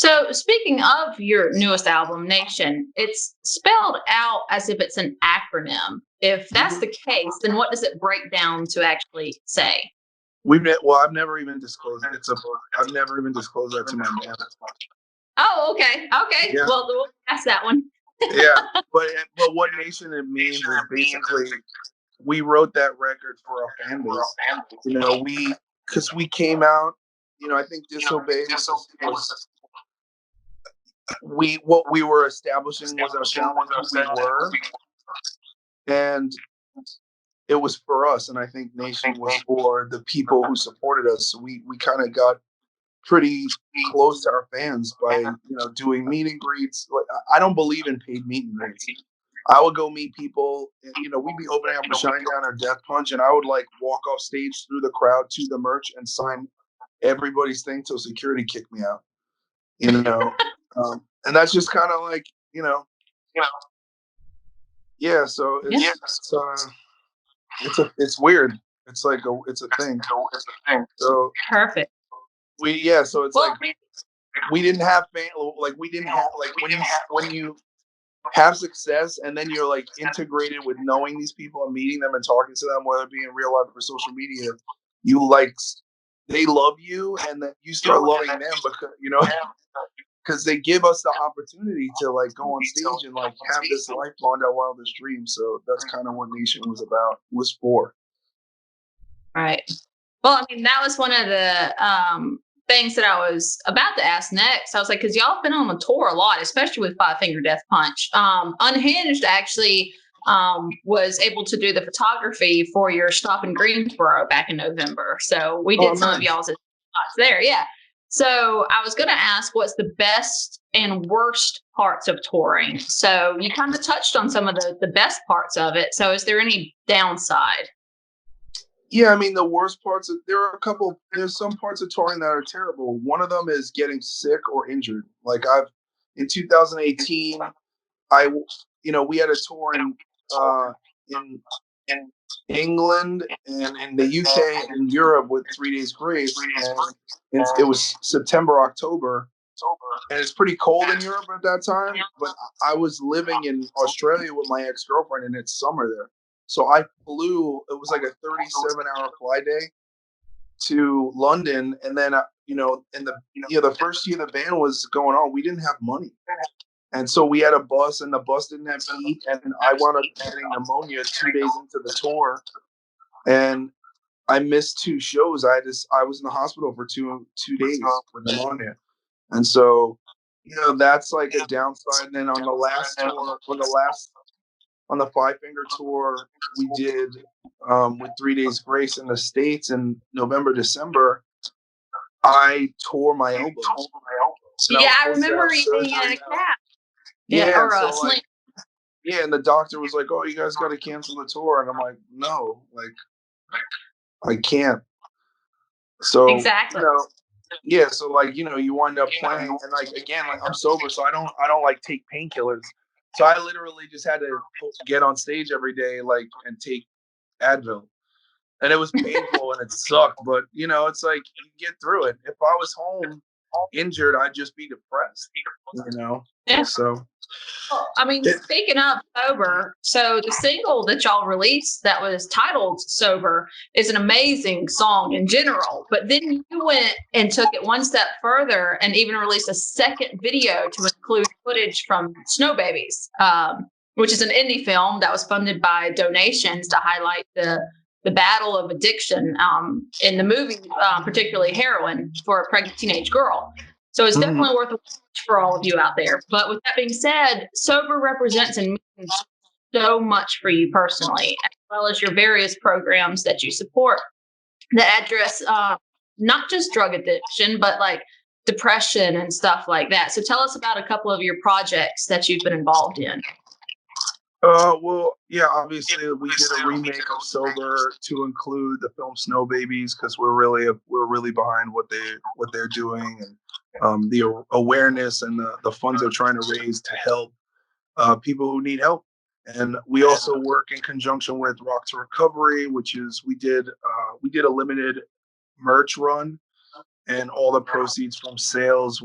So, speaking of your newest album, Nation, it's spelled out as if it's an acronym. If that's Mhm. the case, then what does it break down to actually say? Well, I've never even disclosed I've never even disclosed that to my band. Oh, okay. Okay. Yeah, Well, we'll pass that one. yeah. But what nation it means is basically we wrote that record for our fan base. Because we came out. I think Disobey was we what we were establishing was our sound and who we were, and it was for us. And I think Nation was for the people who supported us. So we kind of got pretty close to our fans by doing meet and greets. Like, I don't believe in paid meet and greets. I would go meet people. And, we'd be opening up a Shinedown or Death Punch, and I would like walk off stage through the crowd to the merch and sign everybody's thing till security kicked me out. You know, and that's just kind of like yeah. So Yeah. it's weird. It's a thing. So Perfect. so it's Well, like we didn't have we didn't have like when you have success and then you're like integrated with knowing these people and meeting them and talking to them, whether it be in real life or social media, you they love you and then you start loving them because they give us the opportunity to like go on stage and like have this life beyond our wildest dreams. So that's kind of what Nation was for. right. Well, I mean, that was one of the things that I was about to ask next. I was like, because y'all have been on the tour a lot, especially with Five Finger Death Punch. Unhinged actually was able to do the photography for your stop in Greensboro back in November. So we did some of y'all's shots there. Yeah. So I was going to ask, what's the best and worst parts of touring? So you kind of touched on some of the best parts of it. So is there any downside? Yeah, I mean the worst parts. There's some parts of touring that are terrible. One of them is getting sick or injured. Like in 2018, we had a tour in England and in the UK and Europe with 3 Days Grace, and it was September, October, and it's pretty cold in Europe at that time. But I was living in Australia with my ex-girlfriend, and it's summer there. So I flew. It was like a 37-hour fly day to London, and then the first year the band was going on, we didn't have money, and so we had a bus, and the bus didn't have heat, and I wound up getting pneumonia 2 days into the tour, and I missed 2 shows. I was in the hospital for two days with pneumonia, and so that's like a downside. And then on the last tour, on the Five Finger tour we did with 3 Days Grace in the States in November, December, I tore my elbow. Yeah, I remember you being in a cast. Yeah, or a sling. Yeah, and the doctor was like, "Oh, you guys got to cancel the tour," and I'm like, "No, like I can't." So Exactly. yeah, so like you wind up playing, and like again, like I'm sober, so I don't like take painkillers. So I literally just had to get on stage every day, like, and take Advil, and it was painful and it sucked, but it's like you get through it. If I was home injured, I'd just be depressed, Yeah. So I mean, speaking of sober, so the single that y'all released that was titled Sober is an amazing song in general. But then you went and took it one step further and even released a second video to include footage from Snow Babies, which is an indie film that was funded by donations to highlight the battle of addiction in the movie, particularly heroin for a pregnant teenage girl. So it's definitely worth a watch for all of you out there. But with that being said, Sober represents and means so much for you personally, as well as your various programs that you support that address not just drug addiction, but like depression and stuff like that. So tell us about a couple of your projects that you've been involved in. Well, yeah, obviously we did a remake of Sober to include the film Snow Babies because we're really behind what they're doing, and the awareness and the funds they're trying to raise to help people who need help. And we also work in conjunction with Rock to Recovery, which is we did a limited merch run and all the proceeds from sales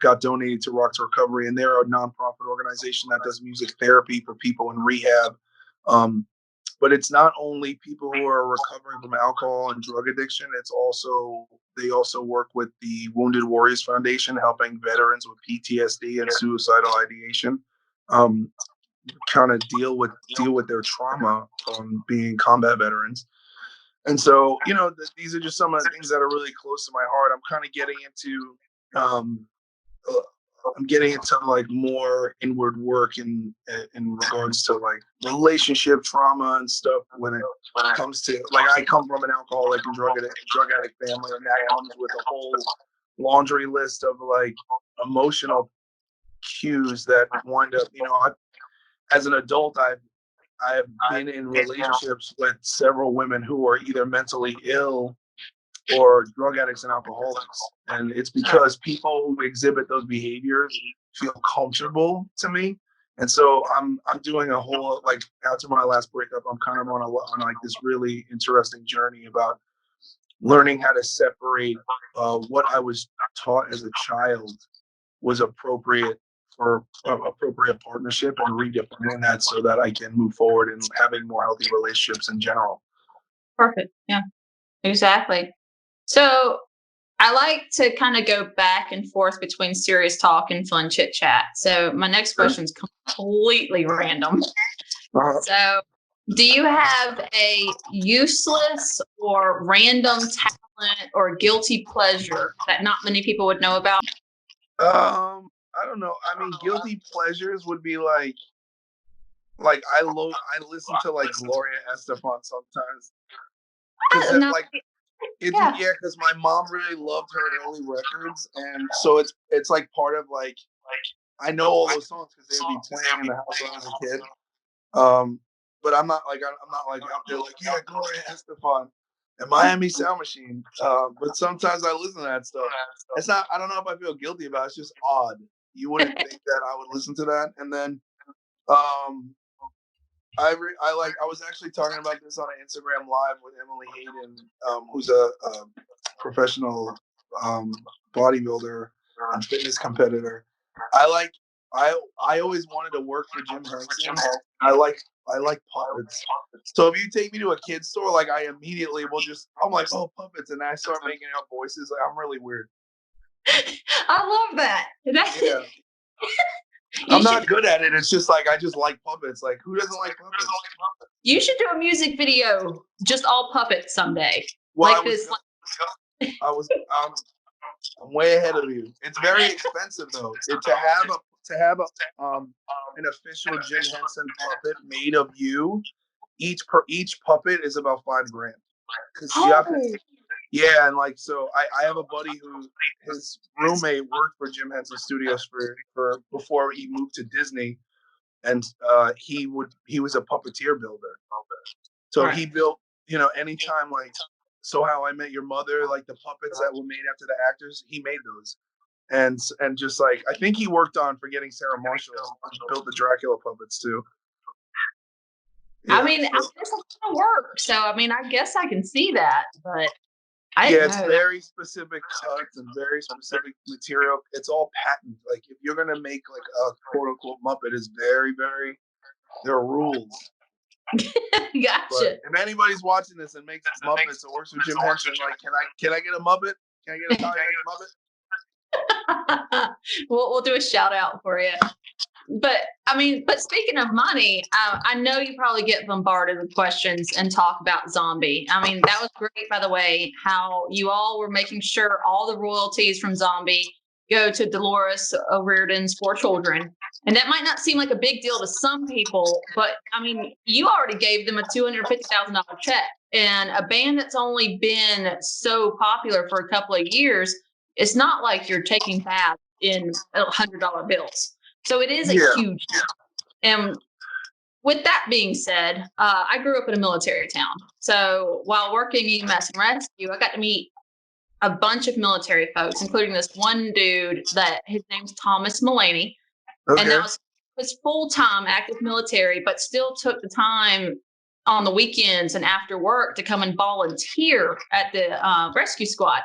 got donated to Rock to Recovery, and they're a nonprofit organization that does music therapy for people in rehab. But it's not only people who are recovering from alcohol and drug addiction. They also work with the Wounded Warriors Foundation, helping veterans with PTSD and suicidal ideation kind of deal with their trauma from being combat veterans. And so, these are just some of the things that are really close to my heart. I'm kind of getting into like more inward work in regards to like relationship trauma and stuff when it comes to, like, I come from an alcoholic and drug addict family, and that comes with a whole laundry list of like emotional cues that wind up, as an adult, I've been in relationships with several women who are either mentally ill or drug addicts and alcoholics. And it's because people who exhibit those behaviors feel comfortable to me. And so I'm doing a whole, like, after my last breakup, I'm kind of on like this really interesting journey about learning how to separate what I was taught as a child was appropriate for appropriate partnership, and redefining that so that I can move forward and having more healthy relationships in general. Perfect. Yeah, exactly. So I like to kind of go back and forth between serious talk and fun chit chat. So my next question is completely random. So do you have a useless or random talent or guilty pleasure that not many people would know about? I don't know. I mean, guilty pleasures would be like I listen to like Gloria Estefan sometimes. Because my mom really loved her early records, and so it's like part of like I know all those songs because they would be playing in the house when I was a kid. But I'm not like out there like, yeah, Gloria Estefan and Miami Sound Machine. But sometimes I listen to that stuff. It's not. I don't know if I feel guilty about it. It's just odd. You wouldn't think that I would listen to that. And then I was actually talking about this on an Instagram live with Emily Hayden, who's a professional bodybuilder and fitness competitor. I always wanted to work for Jim Henson. I like puppets. So if you take me to a kid's store, like I immediately I'm like, oh, puppets, and I start making up voices. Like, I'm really weird. I love that. Yeah. I'm not good at it. It's just like I just like puppets. Like, who doesn't like puppets? You should do a music video, just all puppets someday. Well, I'm way ahead of you. It's very expensive though. To have an official Jim Henson puppet made of you. Each puppet is about $5,000. Yeah, and like so, I have a buddy who his roommate worked for Jim Henson Studios for before he moved to Disney, and he was a puppeteer builder. So he built, anytime like So How I Met Your Mother, like the puppets that were made after the actors, he made those. And just like I think he worked on Forgetting Sarah Marshall, built the Dracula puppets too. Yeah, I mean, it's a lot of work, so I mean, I guess I can see that, but it's very specific cuts and very specific material. It's all patent. Like if you're gonna make like a quote unquote Muppet, is very, very, there are rules. Gotcha. But if anybody's watching this and makes Muppets or works with Jim Henson, like, can I get a Muppet? Can I get a Muppet? We'll do a shout out for you. But speaking of money, I know you probably get bombarded with questions and talk about Zombie. I mean, that was great, by the way, how you all were making sure all the royalties from Zombie go to Dolores O'Riordan's 4 children. And that might not seem like a big deal to some people, but I mean, you already gave them a $250,000 check. And a band that's only been so popular for a couple of years, it's not like you're taking baths in $100 bills. So it is a huge deal. And with that being said, I grew up in a military town. So while working EMS and rescue, I got to meet a bunch of military folks, including this one dude that his name's Thomas Mullaney. Okay. And that was full-time active military, but still took the time on the weekends and after work to come and volunteer at the rescue squad.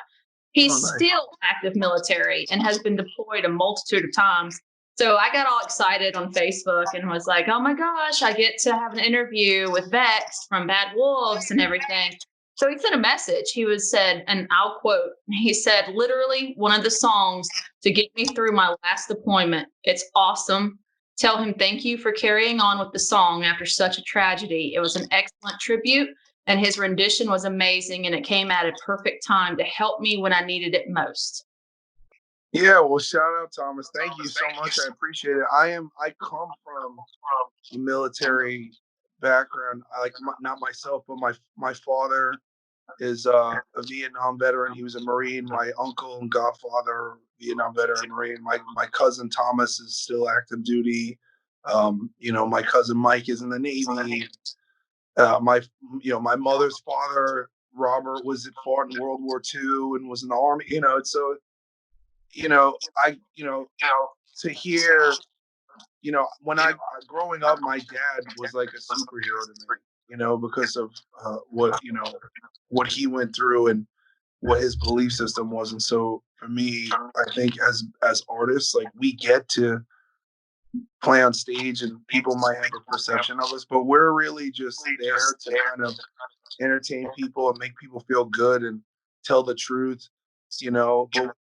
He's Oh, nice. still active military and has been deployed a multitude of times. So I got all excited on Facebook and was like, oh my gosh, I get to have an interview with Vext from Bad Wolves and everything. So he sent a message. He said, and I'll quote, he said, literally one of the songs to get me through my last deployment. It's awesome. Tell him thank you for carrying on with the song after such a tragedy. It was an excellent tribute, and his rendition was amazing, and it came at a perfect time to help me when I needed it most. Yeah, well, shout out, Thomas. Thank you so much. I appreciate it. I come from a military background. Not myself, but my father is a Vietnam veteran. He was a Marine. My uncle and godfather, Vietnam veteran Marine. My cousin Thomas is still active duty. My cousin Mike is in the Navy. My mother's father, Robert, fought in World War II and was in the Army. So to hear, when I growing up, my dad was like a superhero to me, because of what he went through and what his belief system was. And so for me, I think as artists, like, we get to play on stage and people might have a perception of us, but we're really just there to kind of entertain people and make people feel good and tell the truth, but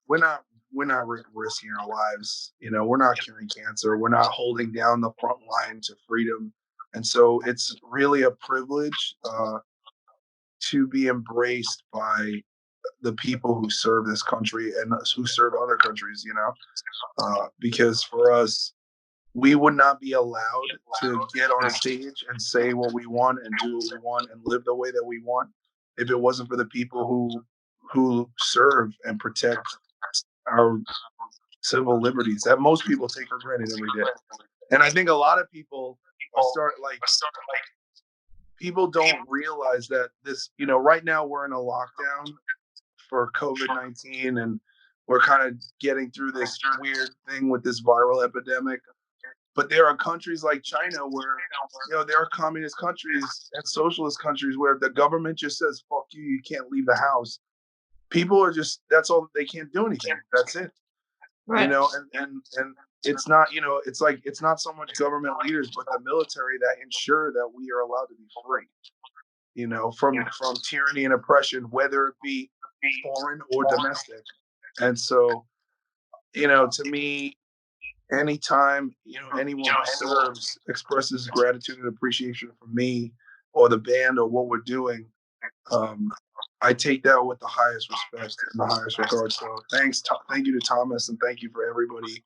we're not risking our lives. We're not curing cancer. We're not holding down the front line to freedom. And so it's really a privilege to be embraced by the people who serve this country and who serve other countries, because for us, we would not be allowed to get on stage and say what we want and do what we want and live the way that we want if it wasn't for the people who serve and protect our civil liberties that most people take for granted every day. And I think a lot of people people don't realize that this, right now we're in a lockdown for COVID-19, and we're kind of getting through this weird thing with this viral epidemic. But there are countries like China where, there are communist countries and socialist countries where the government just says, fuck you, you can't leave the house. People are just, that's all, they can't do anything. That's it. Right. And it's not, it's like, it's not so much government leaders, but the military that ensure that we are allowed to be free, from tyranny and oppression, whether it be foreign or domestic. And so, to me, anytime anyone who serves expresses gratitude and appreciation for me or the band or what we're doing, I take that with the highest respect and the highest regard. So thank you to Thomas, and thank you for everybody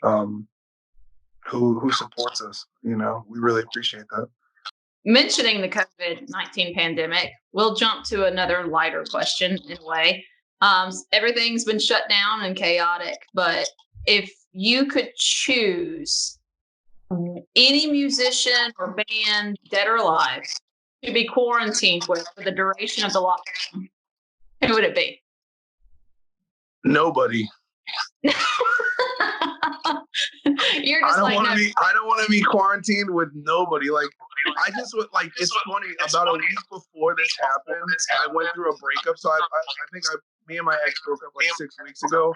who supports us. We really appreciate that. Mentioning the COVID-19 pandemic, we'll jump to another lighter question in a way. Everything's been shut down and chaotic, but if you could choose any musician or band, dead or alive, to be quarantined with for the duration of the lockdown, who would it be? Nobody. You're just I don't want to be quarantined with nobody. Like, I just would, like, it's funny, about a week before this happened, I went through a breakup. So I think me and my ex broke up like 6 weeks ago.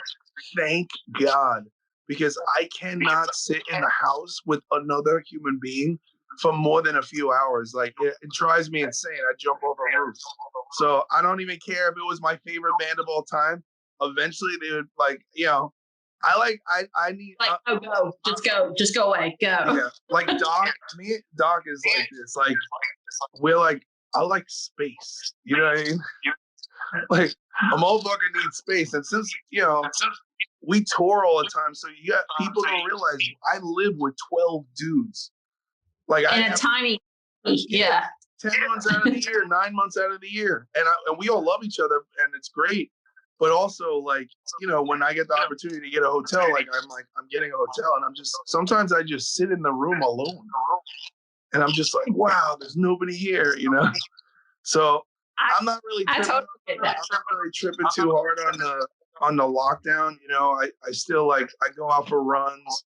Thank God, because I cannot sit in the house with another human being for more than a few hours. Like, it drives me insane. I jump over roofs. So I don't even care if it was my favorite band of all time. Eventually they would, like, I need, go, just go away, go. Yeah, like Doc is like this. Like, we're like, I like space. You know what I mean? Like, a motherfucker needs space, and since we tour all the time, so people don't realize I live with 12 dudes. Like, in a tiny, yeah, 10 months out of the year, 9 months out of the year, and we all love each other, and it's great. But also, like, when I get the opportunity to get a hotel, I'm getting a hotel, and sometimes I just sit in the room alone, and I'm just like, wow, there's nobody here, So I'm not really tripping too hard on the lockdown. I still, I go out for runs.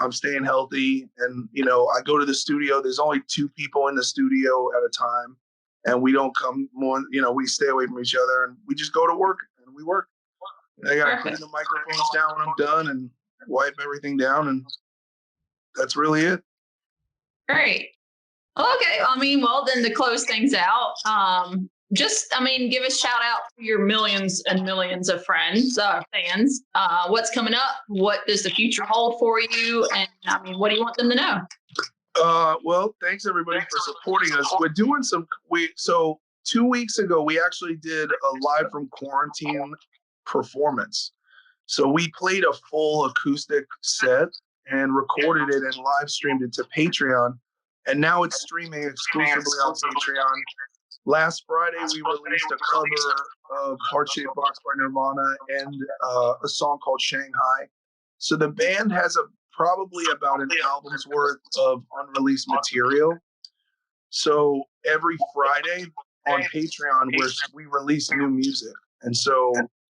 I'm staying healthy, and I go to the studio. There's only 2 people in the studio at a time. and we don't come more. We stay away from each other, and we just go to work and we work. I got to clean the microphones down when I'm done and wipe everything down, and that's really it. Great. Okay. Then to close things out, give a shout out to your millions and millions of friends, fans. What's coming up? What does the future hold for you? And what do you want them to know? Well, thanks everybody for supporting us. We're doing so 2 weeks ago, we actually did a live from quarantine performance. So we played a full acoustic set and recorded it and live streamed it to Patreon. And now it's streaming exclusively on Patreon. Last Friday, we released a cover of Heart Shaped Box by Nirvana and a song called Shanghai. So the band has probably about an album's worth of unreleased material. So every Friday on Patreon, we release new music. And so,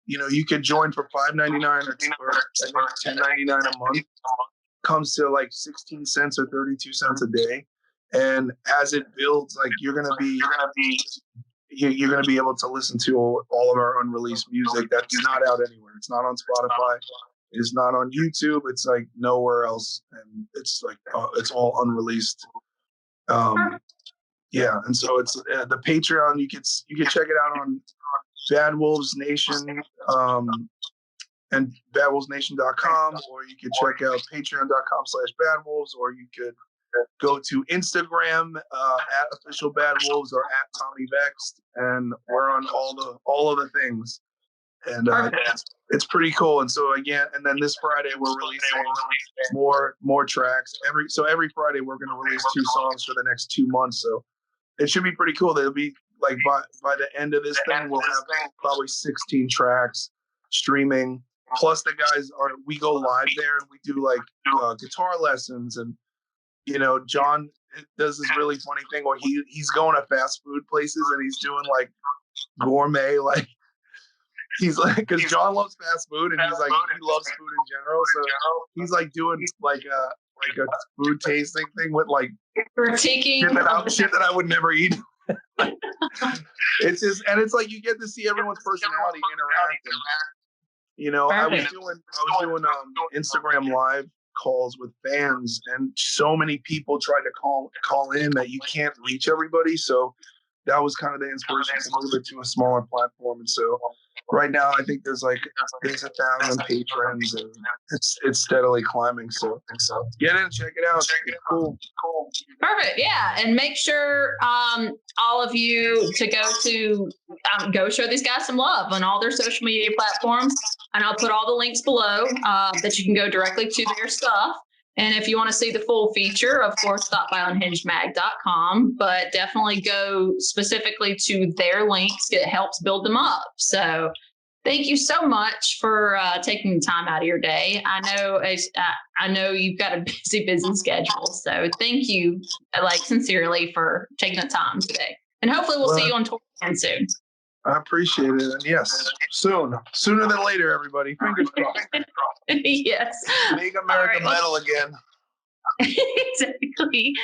you could join for $5.99 or I think $10.99 a month. Comes to like 16 cents or 32 cents a day. And as it builds, like you're gonna be able to listen to all of our unreleased music that's not out anywhere. It's not on Spotify. It's not on YouTube. It's like nowhere else, and it's like it's all unreleased. Yeah, and so it's the Patreon. You can check it out on Bad Wolves Nation and badwolvesnation.com, or you could check out patreon.com/badwolves, or you could go to Instagram at official Bad Wolves or at Tommy Vext, and we're on all of the things. And it's pretty cool. And so and then this Friday we're releasing more tracks. Every Friday we're going to release 2 songs for the next 2 months. So it should be pretty cool. They'll be like by the end of this thing, we'll have probably 16 tracks streaming. Plus the guys we go live there and we do like guitar lessons, and John does this really funny thing where he's going to fast food places and he's doing like gourmet, like he's like, because John loves fast food and he's like he loves food in general, so he's like doing like a food tasting thing with like critiquing shit that I would never eat. It's just, and it's like you get to see everyone's personality interact. I was doing Instagram live calls with fans, and so many people tried to call in that you can't reach everybody. So that was kind of the inspiration to move it to a smaller platform. And so right now I think there's 1,000 patrons, and it's steadily climbing. So get in, check it out. It's cool. Perfect. Yeah. And make sure all of you to go show these guys some love on all their social media platforms. And I'll put all the links below that you can go directly to their stuff. And if you want to see the full feature, of course, stop by unhingedmag.com, but definitely go specifically to their links. It helps build them up. So thank you so much for taking the time out of your day. I know you've got a busy schedule. So thank you, sincerely, for taking the time today. And hopefully we'll see you on tour again soon. I appreciate it. And yes, sooner than later, everybody. Fingers crossed. Yes. Make America metal again. Exactly.